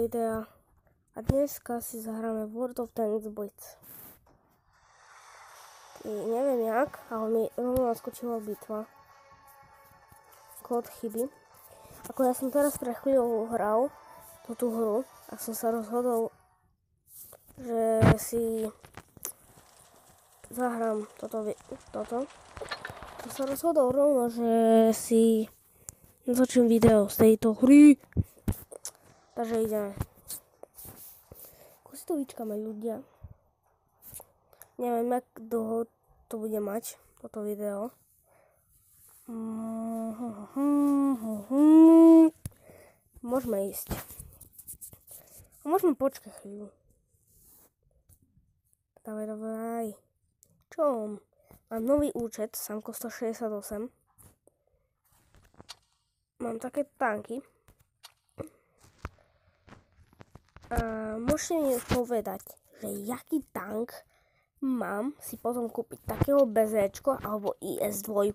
videa a dneska si zahráme World of Tanks Blitz. Neviem jak, ale mi rovno naskočila bitva. Kód chyby. Ako ja som teraz pre chvíľu hral túto hru a som sa rozhodol, že si zahrám toto. Som sa rozhodol rovno, že si natočím video z tejto hry. Takže ideme. Ako si to vyčkáme ľudia. Neviem, jak dlho to bude mať, toto video. Môžeme ísť. A môžeme počkať chvíľu. Dávaj. Čo? Mám nový účet, Samko 168. Mám také tanky. A môžete mi povedať, že jaký tank mám si potom kúpiť, takého BZčko alebo IS-2.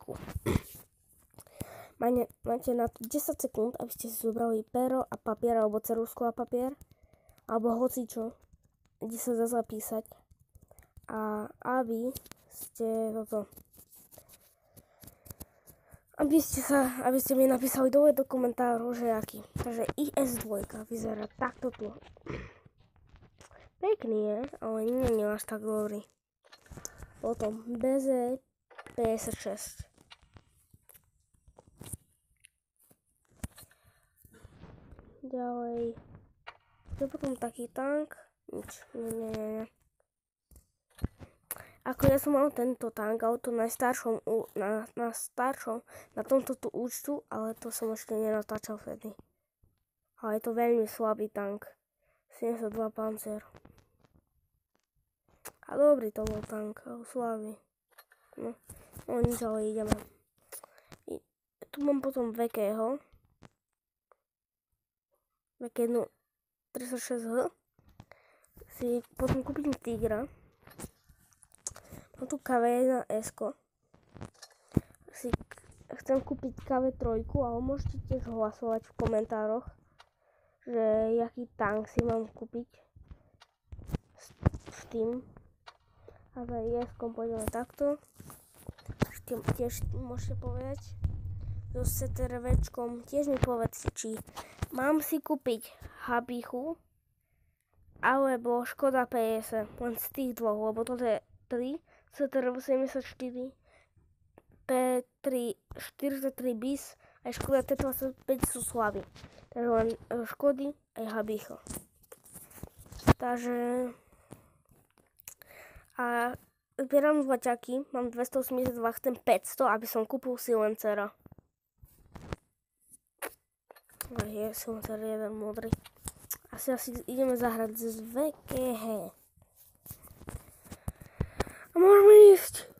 Máte na to 10 sekúnd, aby ste si zobrali pero a papier alebo ceruzku a papier alebo hocičo, kde sa dá zapísať. A aby ste toto aby ste mi napísali dole do komentárov, že aký. Takže IS-2 vyzerá takto tu. Pekný je, ale nie je až tak dobrý. Potom BZ 56. Ďalej. To je potom taký tank. Nič. Nie. Ako ja som mal tento tank, ale to na tomto tu účtu, ale to som ešte nenatáčal vtedy. Ale je to veľmi slabý tank. 72 Panzer. A dobrý to bol tank, ale slabý. No nič, ale ideme. Tu mám potom Vekého. Vekého 36H. Si potom kúpim Tigra. Mám tu KV1S-ko. Si chcem kúpiť KV3, ale môžete tiež hlasovať v komentároch, že jaký tank si mám kúpiť s tým. A za IS-kom pôjdeme takto. Tiež môžete povedať. So CTRVčkom tiež mi povedzte, či mám si kúpiť Habichu alebo Škoda PS. Len z tých dvoch, lebo toto je 3. CTRV 74, P3 43 bis a Škoda T25 sú slabí. Takže len Škody aj Habicho. Takže a zbieram zlaťaky, mám 282, chcem 500, aby som kúpil silencera. A je silencer jeden modrý. Asi ideme zahrať z VKH. A môžeme ísť.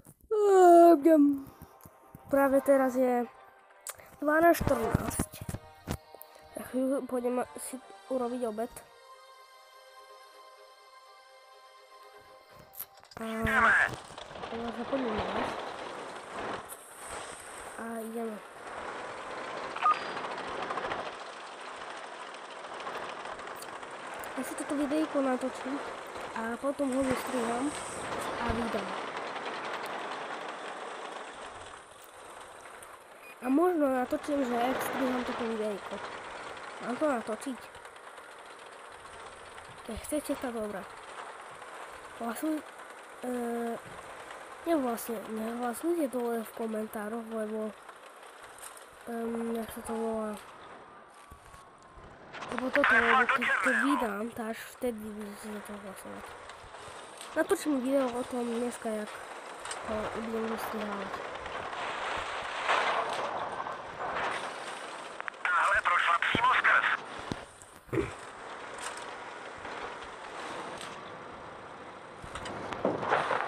Práve teraz je 12:14. Za chvíľu pôjdem si urobiť obed. A poďme jesť. A ideme. Ja si toto videjko natočím a potom ho vystriham a vydám. A možno natočím, že striham toto videjko. Mám to natočiť. Keď chcete, tak dobré. Nehlasujte dole v komentároch, lebo jak sa to volá. Lebo toto, keď vydám, tak až vtedy budete za to hlasovať. Natočím video o tom dneska, jak ho budem vystrihávať. Táhle prošla přímo skrz.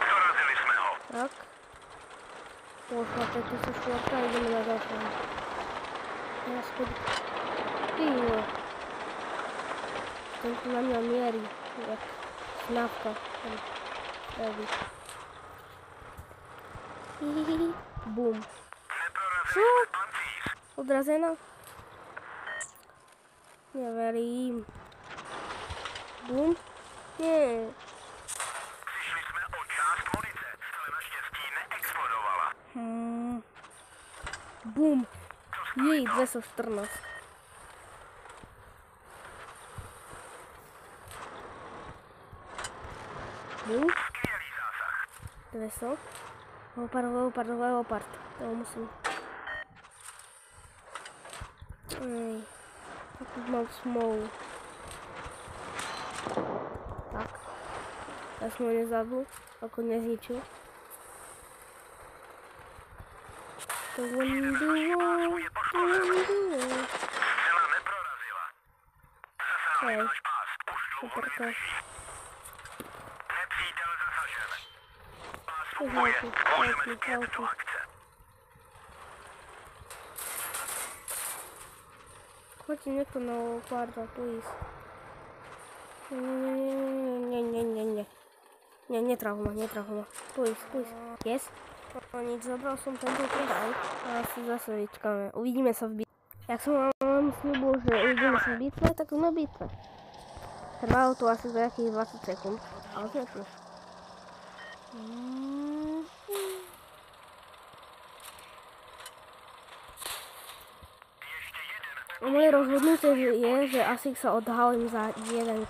Dorazili jsme ho. Tak. Pošla, teď se šlapka a ideme na ďalšie. Ja schodím. Tyjo. Ten tu na mňa mierí, jak snávka. Bum. Čo? Odrazená? Neverím. Bum. Nie. Přišli jsme o část munice, ale naštěstí neexplodovala. Bum. Jej, 214. Bum. Skvělý zásah. 200. Leopard. To musím. Ej. Pokud mám smlouvu. Tak. Já jsem ho nezabul, ako nezničil. To on duo. Zcela neprorazila. Zasáhli Hej. náš pás. Už dlouho Superka. nevydrží. Nepřítel zasažen. Pás To funguje. Můžeme války. zpět do akce. Chodí niekto na Leoparda, please. Nie, netraf ma. Please. Yes? No nič, zabral som tento predaj. A asi zase vyčkáme. Uvidíme sa v bitve. Jak som vám slúbil, že uvidíme sa v bitve, tak sme v bitve. Trvalo to asi za nejakých 20 sekúnd. Ale to je tiež. Moje rozhodnutie je, že asi sa odhalím za 1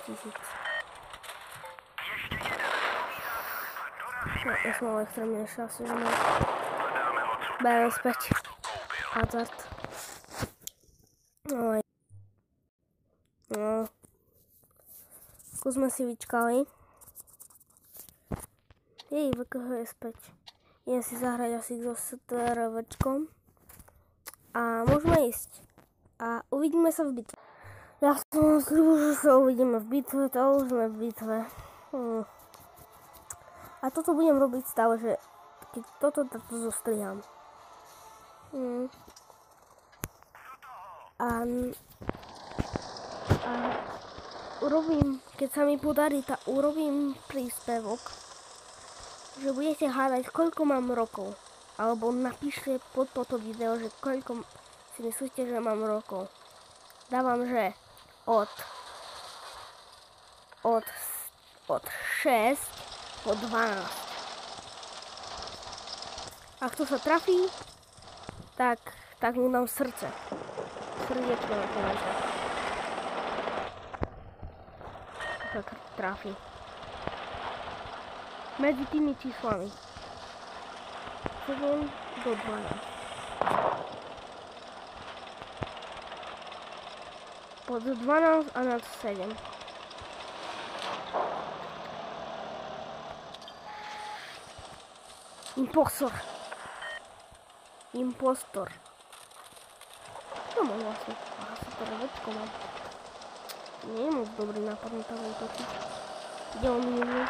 tisíc. No, ja som ale extrémne šťastný, že mám. Berem späť. Hazard. No. Skúsme si vyčkali. Jej, VKH je späť. Idem si zahrať asi so STRVčkom. A môžeme ísť. A uvidíme sa v bitve. Ja som vám slúbil, že sa uvidíme v bitve, to už sme v bitve. A toto budem robiť stále, že keď toto zostriham. A urobím, keď sa mi podarí, urobím príspevok, že budete hádať, koľko mám rokov. Alebo napíšte pod toto video, že koľko si myslíte, že mám rokov. Dávam, že od 6 po 12. Ak to sa trafí, tak mu dám srdce. Srdiečko na komentář. To sa trafí. Medzi tými číslami. 7 do 12. Pod 12 a nad 7. Impostor. Čo mám vlastne? Asi to revečko mám. Nie je moc dobrý nápad na tak útočiť. Kde on minulý?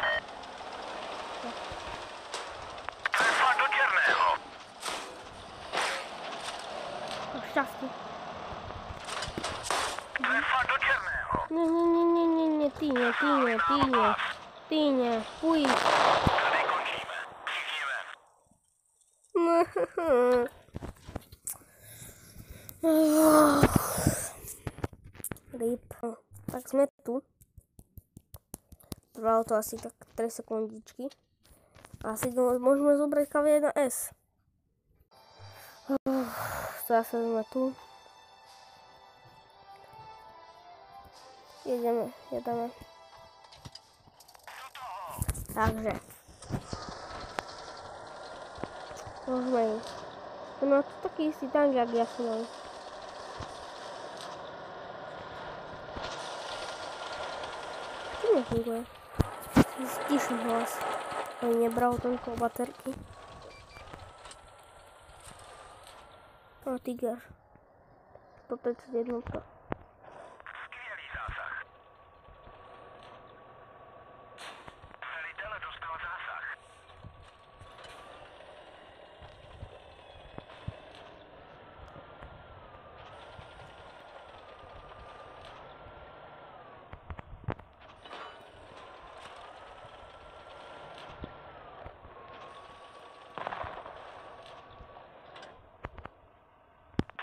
Šťastie. Nie, ty nie, půjď. Tady končíme. Všichni ven. Rip. Tak sme tu. Trvalo to asi tak 3 sekundičky. Asi môžeme zobrať K1S. Zase sme tu. Jedeme. Takže. Môžeme ísť. No to taký istý tank, jak ja som mal. To nefunguje. Stišný hlas. On nebral toľko baterky. No, Tiger. 131. Skvělý zásah. Velitel dostal zásah.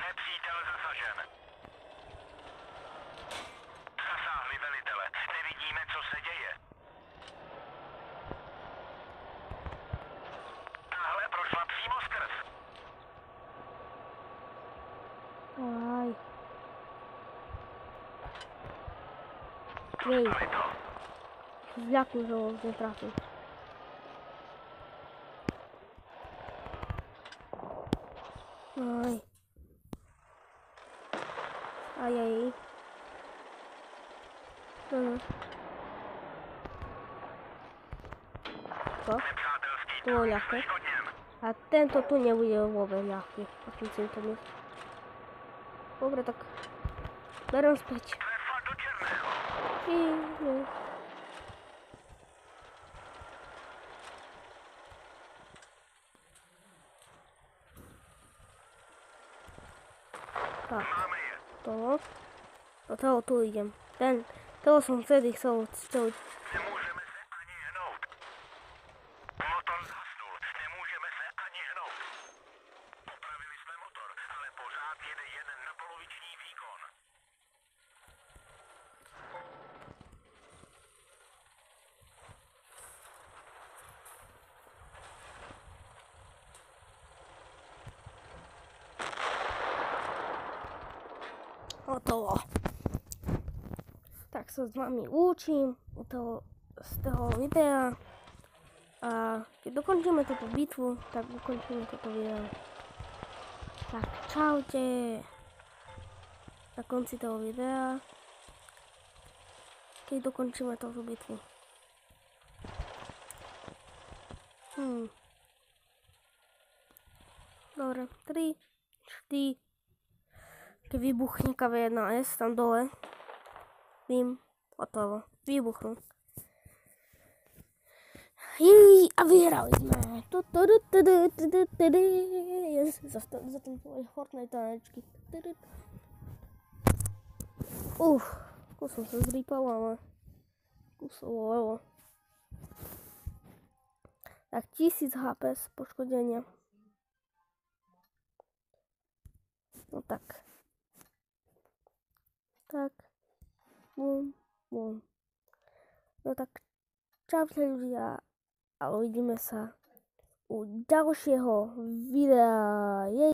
Nepřítel zasažen. Jej. Zľaknu, že ho netrafil. Aj. Ajaj. To? To bolo ľahké. A tento tu nebude vôbec ľahký. Akým si to myslí. Dobre, tak berem späť. Tak, to. Do toho tu idem. Toho som vtedy chcel. Nemůžeme se ani hnout. Motor zhasnul. Nemůžeme se ani hnout. Popravili jsme motor, ale pořád jede jen na poloviční výkon. Hotovo. Tak sa s vami učím z toho videa a keď dokončíme túto bitvu, tak ukončíme toto video. Tak čaute na konci toho videa, keď dokončíme túto bitvu. Dobre, 3, 4, keď vybuchne KV1S tam dole, vím, hotovo, vybuchnú. A vyhrali sme. Za ten tvoj Fortnite tanečky. Kusom sa zrýpal, ale kusovo. Tak 1000 HP z poškodenia. No tak. Tak. Bum, bum. No tak. Čaute ľudia. A uvidíme sa u ďalšieho videa.